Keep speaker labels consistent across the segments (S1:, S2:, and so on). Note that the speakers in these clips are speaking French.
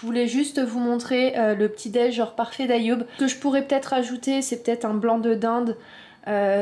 S1: voulais juste vous montrer le petit déj genre parfait d'Ayoub. Ce que je pourrais peut-être ajouter, c'est peut-être un blanc de dinde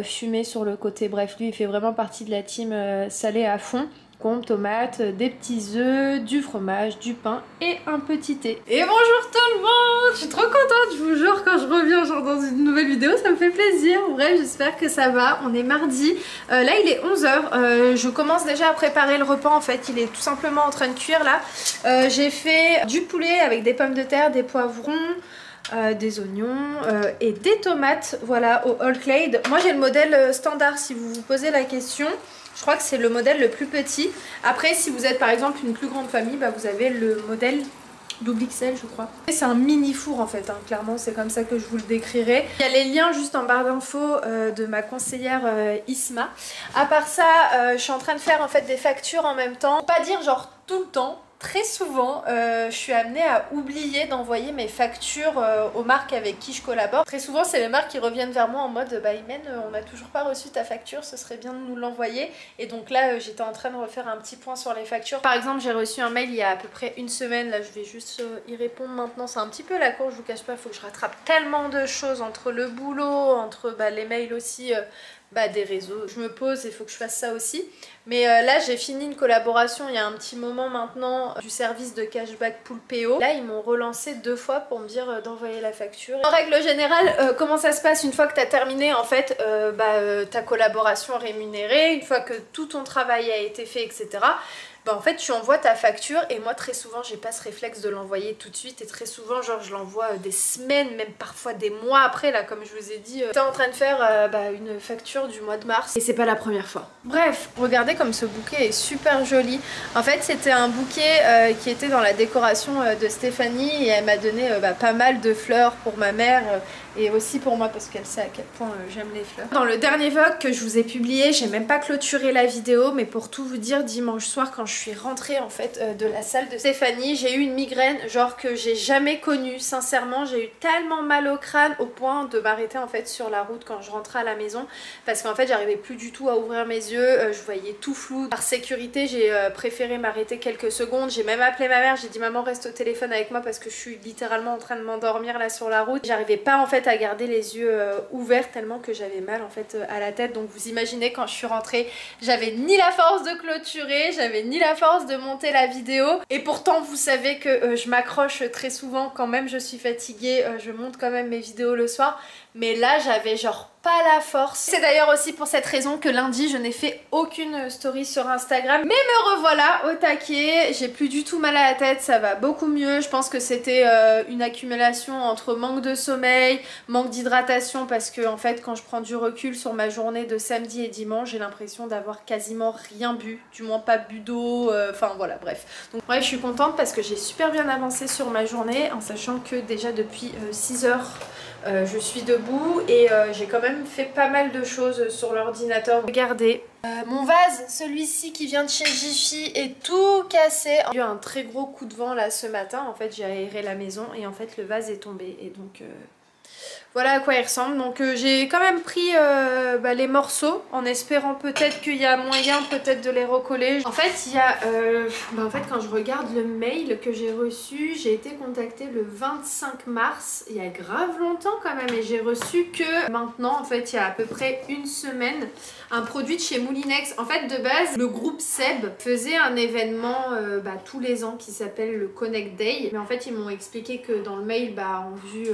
S1: fumé sur le côté. Bref, lui il fait vraiment partie de la team salé à fond. Concombre, tomates, des petits œufs, du fromage, du pain et un petit thé. Et bonjour tout le monde! Je suis trop contente, je vous jure, quand je reviens genre dans une nouvelle vidéo, ça me fait plaisir. Bref, j'espère que ça va. On est mardi. Là, il est 11 h. Je commence déjà à préparer le repas en fait. Il est tout simplement en train de cuire là. J'ai fait du poulet avec des pommes de terre, des poivrons. Des oignons et des tomates, voilà, au All Clade. Moi j'ai le modèle standard si vous vous posez la question. Je crois que c'est le modèle le plus petit. Après si vous êtes par exemple une plus grande famille, bah, vous avez le modèle double XL je crois. C'est un mini four en fait, hein. Clairement c'est comme ça que je vous le décrirai. Il y a les liens juste en barre d'infos de ma conseillère Isma. À part ça, je suis en train de faire en fait des factures en même temps. Pas dire genre tout le temps. Très souvent, je suis amenée à oublier d'envoyer mes factures aux marques avec qui je collabore. Très souvent, c'est les marques qui reviennent vers moi en mode bah Imen, on n'a toujours pas reçu ta facture, ce serait bien de nous l'envoyer. Et donc là, j'étais en train de refaire un petit point sur les factures. Par exemple, j'ai reçu un mail il y a à peu près une semaine. Là, je vais juste y répondre maintenant. C'est un petit peu la course, je vous cache pas, il faut que je rattrape tellement de choses entre le boulot, entre les mails aussi. Des réseaux. Je me pose et il faut que je fasse ça aussi. Mais là j'ai fini une collaboration il y a un petit moment maintenant du service de cashback Poulpeo. Là ils m'ont relancé 2 fois pour me dire d'envoyer la facture. En règle générale, comment ça se passe une fois que tu as terminé en fait ta collaboration rémunérée, une fois que tout ton travail a été fait, etc. En fait tu envoies ta facture et moi très souvent j'ai pas ce réflexe de l'envoyer tout de suite et très souvent genre je l'envoie des semaines, même parfois des mois après là comme je vous ai dit. J'étais en train de faire une facture du mois de mars et c'est pas la première fois. Bref, regardez comme ce bouquet est super joli. En fait c'était un bouquet qui était dans la décoration de Stéphanie et elle m'a donné pas mal de fleurs pour ma mère et aussi pour moi parce qu'elle sait à quel point j'aime les fleurs. Dans le dernier vlog que je vous ai publié, j'ai même pas clôturé la vidéo mais pour tout vous dire, dimanche soir quand je suis rentrée en fait de la salle de Stéphanie, j'ai eu une migraine genre que j'ai jamais connue. Sincèrement, j'ai eu tellement mal au crâne au point de m'arrêter en fait sur la route quand je rentrais à la maison parce qu'en fait j'arrivais plus du tout à ouvrir mes yeux, je voyais tout flou. Par sécurité, j'ai préféré m'arrêter quelques secondes. J'ai même appelé ma mère, j'ai dit maman reste au téléphone avec moi parce que je suis littéralement en train de m'endormir là sur la route. J'arrivais pas en fait à garder les yeux ouverts tellement que j'avais mal en fait à la tête. Donc vous imaginez quand je suis rentrée, j'avais ni la force de clôturer, j'avais ni la force de monter la vidéo et pourtant vous savez que je m'accroche très souvent quand même je suis fatiguée, je monte quand même mes vidéos le soir mais là j'avais genre pas la force. C'est d'ailleurs aussi pour cette raison que lundi je n'ai fait aucune story sur Instagram mais me revoilà au taquet, j'ai plus du tout mal à la tête, ça va beaucoup mieux. Je pense que c'était une accumulation entre manque de sommeil, manque d'hydratation parce que en fait quand je prends du recul sur ma journée de samedi et dimanche j'ai l'impression d'avoir quasiment rien bu, du moins pas bu d'eau, enfin voilà bref. Donc bref je suis contente parce que j'ai super bien avancé sur ma journée en sachant que déjà depuis 6 heures je suis debout et j'ai quand même fait pas mal de choses sur l'ordinateur. Regardez, mon vase, celui-ci qui vient de chez Jiffy est tout cassé. J'ai eu un très gros coup de vent là ce matin, en fait j'ai aéré la maison et en fait le vase est tombé et donc voilà à quoi il ressemble. Donc j'ai quand même pris les morceaux en espérant peut-être qu'il y a moyen peut-être de les recoller. En fait il y a quand je regarde le mail que j'ai reçu, j'ai été contactée le 25 mars, il y a grave longtemps quand même, et j'ai reçu que maintenant en fait il y a à peu près une semaine un produit de chez Moulinex. En fait de base le groupe Seb faisait un événement tous les ans qui s'appelle le Connect Day, mais en fait ils m'ont expliqué que dans le mail en vue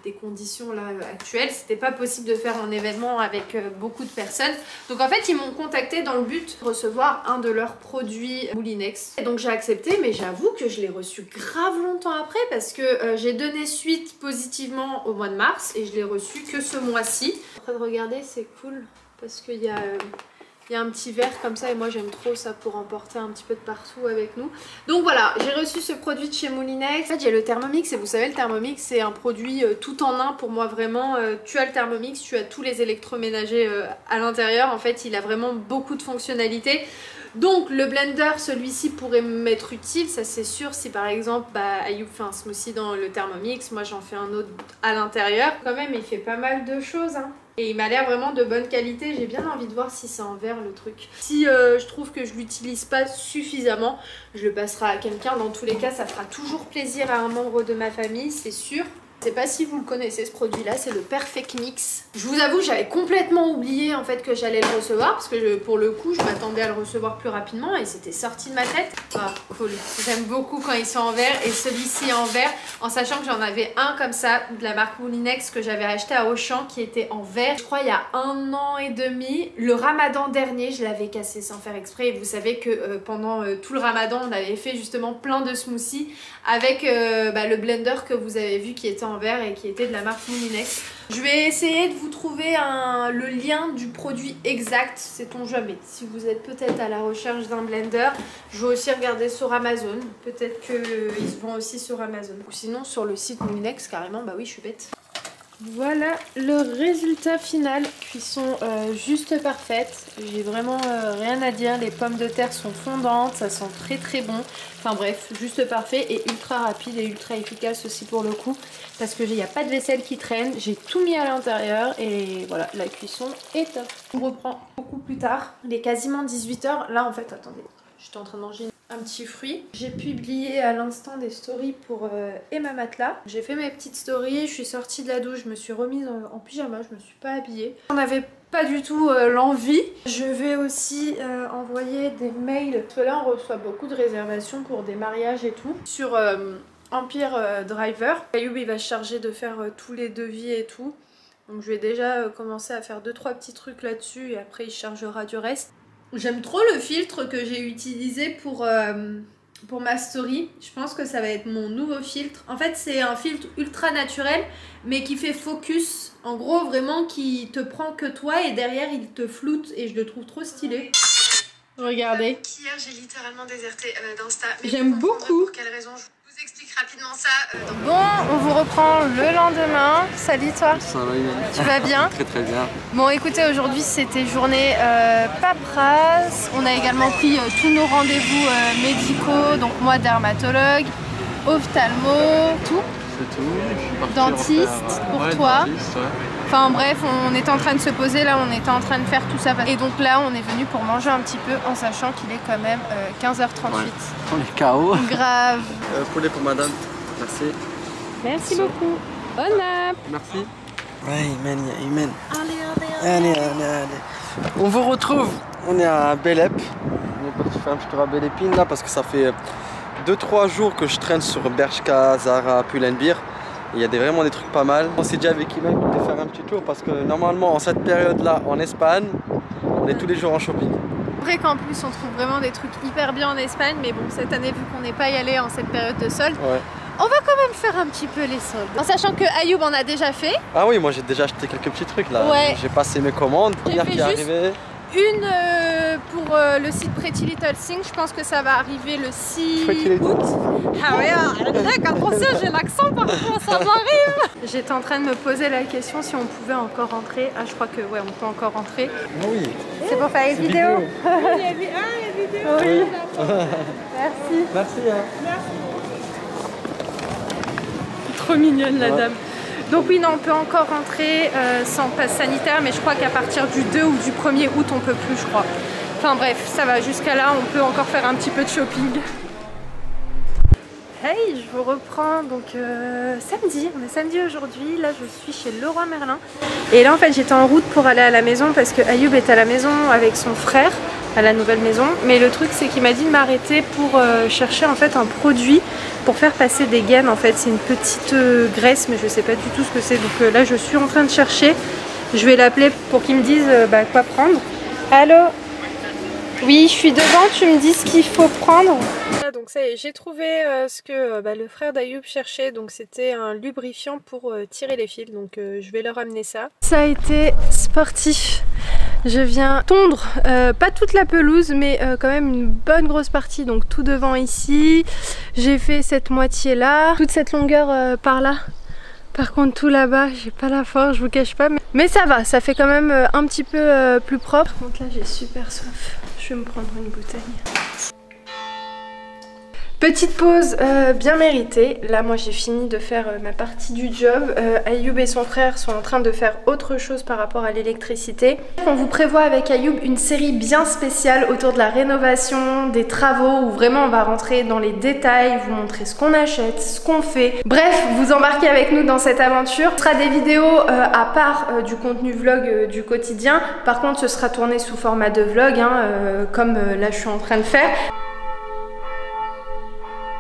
S1: des conditions là actuelles, c'était pas possible de faire un événement avec beaucoup de personnes. Donc en fait ils m'ont contacté dans le but de recevoir un de leurs produits Moulinex. Et donc j'ai accepté, mais j'avoue que je l'ai reçu grave longtemps après parce que j'ai donné suite positivement au mois de mars et je l'ai reçu que ce mois-ci. En train de regarder, c'est cool parce qu'il y a un petit verre comme ça et moi j'aime trop ça pour emporter un petit peu de partout avec nous. Donc voilà, j'ai reçu ce produit de chez Moulinex. En fait j'ai le Thermomix et vous savez le Thermomix c'est un produit tout en un pour moi vraiment. Tu as le Thermomix, tu as tous les électroménagers à l'intérieur. En fait il a vraiment beaucoup de fonctionnalités. Donc le blender, celui-ci pourrait m'être utile, ça c'est sûr, si par exemple Ayoub fait un smoothie dans le Thermomix, moi j'en fais un autre à l'intérieur. Quand même il fait pas mal de choses hein. Et il m'a l'air vraiment de bonne qualité. J'ai bien envie de voir si c'est en verre le truc. Si je trouve que je l'utilise pas suffisamment, je le passerai à quelqu'un. Dans tous les cas, ça fera toujours plaisir à un membre de ma famille, c'est sûr. Je sais pas si vous le connaissez ce produit là, c'est le Perfect Mix. Je vous avoue, j'avais complètement oublié en fait que j'allais le recevoir parce que pour le coup je m'attendais à le recevoir plus rapidement et c'était sorti de ma tête. Ah cool, j'aime beaucoup quand ils sont en verre et celui-ci est en verre, en sachant que j'en avais un comme ça de la marque Moulinex que j'avais acheté à Auchan qui était en verre, je crois il y a 1 an et demi. Le ramadan dernier je l'avais cassé sans faire exprès et vous savez que pendant tout le ramadan on avait fait justement plein de smoothies avec le blender que vous avez vu qui était en verre et qui était de la marque Moulinex. Je vais essayer de vous trouver le lien du produit exact, sait-on jamais. Si vous êtes peut-être à la recherche d'un blender, je vais aussi regarder sur Amazon. Peut-être qu'ils se vendent aussi sur Amazon. Ou sinon sur le site Moulinex carrément, bah oui je suis bête. Voilà le résultat final, cuisson juste parfaite, j'ai vraiment rien à dire, les pommes de terre sont fondantes, ça sent très très bon, enfin bref, juste parfait et ultra rapide et ultra efficace aussi pour le coup, parce que il n'y a pas de vaisselle qui traîne, j'ai tout mis à l'intérieur et voilà, la cuisson est top. On reprend beaucoup plus tard, il est quasiment 18 h, là en fait, attendez, j'étais en train de manger un petit fruit. J'ai publié à l'instant des stories pour Emma Matelas. J'ai fait mes petites stories, je suis sortie de la douche, je me suis remise en pyjama, je me suis pas habillée. On n'avait pas du tout l'envie. Je vais aussi envoyer des mails, parce que là on reçoit beaucoup de réservations pour des mariages et tout. Sur Empire Driver. Ayoub il va se charger de faire tous les devis et tout. Donc je vais déjà commencer à faire 2-3 petits trucs là-dessus et après il chargera du reste. J'aime trop le filtre que j'ai utilisé pour ma story. Je pense que ça va être mon nouveau filtre. En fait, c'est un filtre ultra naturel, mais qui fait focus. En gros, vraiment, qui te prend que toi et derrière, il te floute. Et je le trouve trop stylé. Regardez. Hier, j'ai littéralement déserté d'Insta. J'aime beaucoup. Pour quelle raison? Je vous explique rapidement ça. Bon, on vous reprend le lendemain. Salut toi.
S2: Ça va, Yann.
S1: Tu vas bien?
S2: Très très bien.
S1: Bon écoutez, aujourd'hui c'était journée paperasse. On a également pris tous nos rendez-vous médicaux. Donc moi dermatologue, ophtalmo, tout.
S2: C'est tout.
S1: Dentiste pour toi.
S2: Dentiste, ouais.
S1: Enfin bref, on était en train de se poser là, on était en train de faire tout ça. Et donc là, on est venu pour manger un petit peu en sachant qu'il est quand même 15 h 38.
S2: Ouais. On est KO.
S1: Grave.
S2: Poulet pour madame. Merci.
S1: Merci beaucoup. Bon app.
S2: Merci.
S3: Ouais, Imen. Allez. On vous retrouve. On est à Belep. On est parti faire un petit tour à Belle Épine là parce que ça fait 2-3 jours que je traîne sur Bershka, Zara, Pull&Bear. Il y a vraiment des trucs pas mal. On s'est dit avec Imen qu'on allait faire un petit tour parce que normalement en cette période là en Espagne, on est tous les jours en shopping.
S1: C'est vrai qu'en plus on trouve vraiment des trucs hyper bien en Espagne, mais bon cette année vu qu'on n'est pas y allé en cette période de solde, ouais. On va quand même faire un petit peu les soldes. En sachant que Ayoub en a déjà fait.
S3: Ah oui, moi j'ai déjà acheté quelques petits trucs là. Ouais. J'ai passé mes commandes.
S1: J'ai fait juste une pour le site Pretty Little Thing. Je pense que ça va arriver le 6 août. Ah ouais, attention, j'ai l'accent parfois, ça m'arrive. J'étais en train de me poser la question si on pouvait encore rentrer. Ah je crois que ouais, on peut encore rentrer.
S3: Oui.
S1: C'est pour faire les vidéos.
S3: Il y a vidéo.
S1: Oui. Merci.
S3: Merci.
S1: Merci. Trop mignonne la dame. Donc oui, non, on peut encore rentrer sans passe sanitaire, mais je crois qu'à partir du 2 ou du 1er août, on peut plus, je crois. Enfin bref, ça va, jusqu'à là, on peut encore faire un petit peu de shopping. Hey, je vous reprends donc samedi, on est samedi aujourd'hui, là je suis chez Leroy Merlin. Et là en fait j'étais en route pour aller à la maison parce que Ayoub est à la maison avec son frère, à la nouvelle maison. Mais le truc c'est qu'il m'a dit de m'arrêter pour chercher en fait un produit pour faire passer des gaines en fait. C'est une petite graisse mais je sais pas du tout ce que c'est. Donc là je suis en train de chercher, je vais l'appeler pour qu'il me dise quoi prendre. Allô? Oui, je suis devant, tu me dis ce qu'il faut prendre. Donc ça y est, j'ai trouvé ce que le frère d'Ayoub cherchait, donc c'était un lubrifiant pour tirer les fils, donc je vais leur amener ça. Ça a été sportif, je viens tondre, pas toute la pelouse, mais quand même une bonne grosse partie, donc tout devant ici. J'ai fait cette moitié là, toute cette longueur par là. Par contre tout là-bas, j'ai pas la force, je vous cache pas, mais ça va, ça fait quand même un petit peu plus propre. Par contre là j'ai super soif, je vais me prendre une bouteille. Petite pause bien méritée. Là moi j'ai fini de faire ma partie du job. Ayoub et son frère sont en train de faire autre chose par rapport à l'électricité. On vous prévoit avec Ayoub une série bien spéciale autour de la rénovation, des travaux, où vraiment on va rentrer dans les détails, vous montrer ce qu'on achète, ce qu'on fait. Bref, vous embarquez avec nous dans cette aventure. Ce sera des vidéos à part du contenu vlog du quotidien. Par contre ce sera tourné sous format de vlog, comme là je suis en train de faire.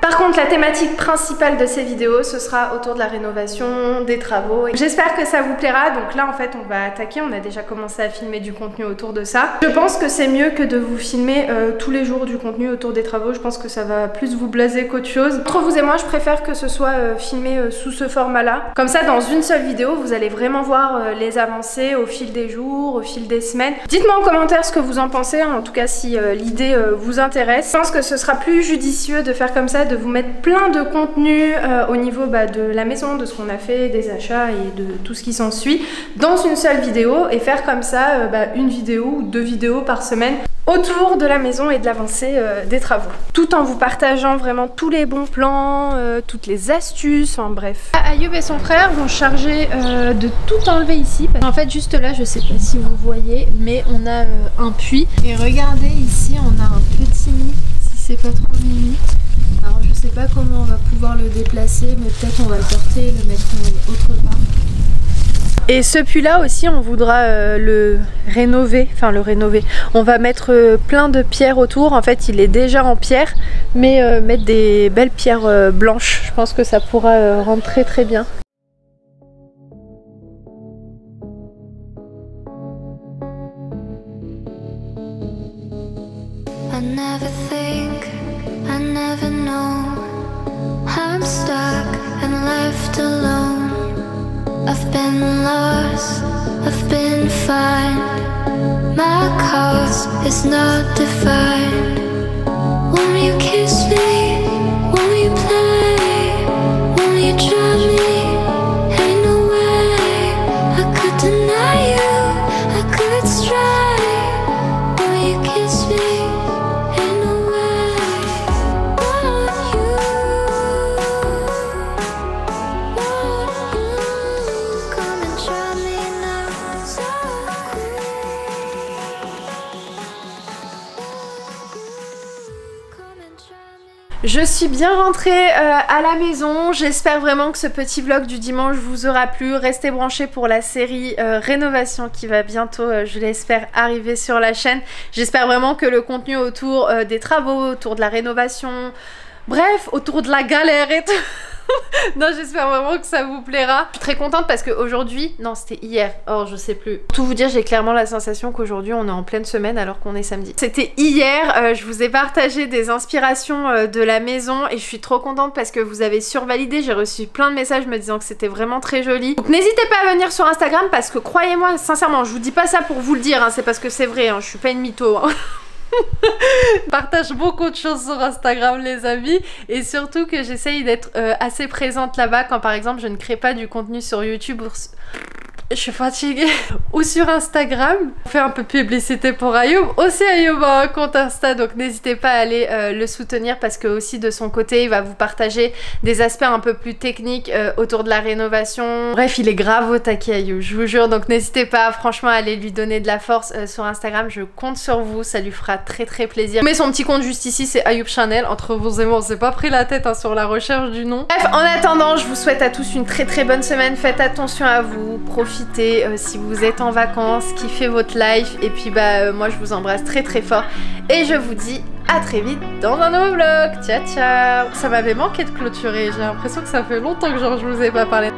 S1: Par contre, la thématique principale de ces vidéos, ce sera autour de la rénovation, des travaux. J'espère que ça vous plaira. Donc là, en fait, on va attaquer. On a déjà commencé à filmer du contenu autour de ça. Je pense que c'est mieux que de vous filmer tous les jours du contenu autour des travaux. Je pense que ça va plus vous blaser qu'autre chose. Entre vous et moi, je préfère que ce soit filmé sous ce format-là. Comme ça, dans une seule vidéo, vous allez vraiment voir les avancées au fil des jours, au fil des semaines. Dites-moi en commentaire ce que vous en pensez. En tout cas, si l'idée vous intéresse. Je pense que ce sera plus judicieux de faire comme ça, de vous mettre plein de contenu au niveau de la maison, de ce qu'on a fait, des achats et de tout ce qui s'ensuit dans une seule vidéo, et faire comme ça une vidéo ou 2 vidéos par semaine autour de la maison et de l'avancée des travaux, tout en vous partageant vraiment tous les bons plans, toutes les astuces, enfin bref. Ayoub et son frère vont charger de tout enlever ici. En fait juste là, je sais pas si vous voyez, mais on a un puits, et regardez ici on a un petit nid, si c'est pas trop mini. Alors je sais pas comment on va pouvoir le déplacer, mais peut-être on va le porter et le mettre autre part. Et ce puits là aussi on voudra le rénover, on va mettre plein de pierres autour. En fait il est déjà en pierre, mais mettre des belles pierres blanches, je pense que ça pourra rendre très bien.
S4: I never know, I'm stuck and left alone. I've been lost, I've been fine. My cause is not defined. Won't you kiss me? Won't you play? Won't you draw me? Ain't no way I could deny you, I could stray. Won't you kiss me?
S1: Je suis bien rentrée à la maison. J'espère vraiment que ce petit vlog du dimanche vous aura plu. Restez branchés pour la série rénovation qui va bientôt, je l'espère, arriver sur la chaîne. J'espère vraiment que le contenu autour des travaux, autour de la rénovation, bref, autour de la galère et tout. Non, j'espère vraiment que ça vous plaira. Je suis très contente parce qu'aujourd'hui, non c'était hier, oh je sais plus. Pour tout vous dire, j'ai clairement la sensation qu'aujourd'hui on est en pleine semaine alors qu'on est samedi. C'était hier, je vous ai partagé des inspirations de la maison et je suis trop contente parce que vous avez survalidé. J'ai reçu plein de messages me disant que c'était vraiment très joli. Donc n'hésitez pas à venir sur Instagram parce que croyez-moi, sincèrement, je vous dis pas ça pour vous le dire, c'est parce que c'est vrai, je suis pas une mytho. Je partage beaucoup de choses sur Instagram les amis, et surtout que j'essaye d'être assez présente là-bas quand par exemple je ne crée pas du contenu sur YouTube. Je suis fatiguée. Ou sur Instagram. On fait un peu de publicité pour Ayoub. Aussi Ayoub a un compte Insta, donc n'hésitez pas à aller le soutenir parce que aussi de son côté il va vous partager des aspects un peu plus techniques autour de la rénovation. Bref, il est grave au taquet Ayoub, je vous jure, donc n'hésitez pas franchement à aller lui donner de la force sur Instagram. Je compte sur vous, ça lui fera très plaisir. Mais son petit compte juste ici c'est Ayoub Chanel. Entre vous et moi on s'est pas pris la tête sur la recherche du nom. Bref, en attendant je vous souhaite à tous une très bonne semaine. Faites attention à vous, profitez si vous êtes en vacances, kiffez votre life, et puis moi je vous embrasse très fort et je vous dis à très vite dans un nouveau vlog. Ciao ciao. Ça m'avait manqué de clôturer, j'ai l'impression que ça fait longtemps que je vous ai pas parlé.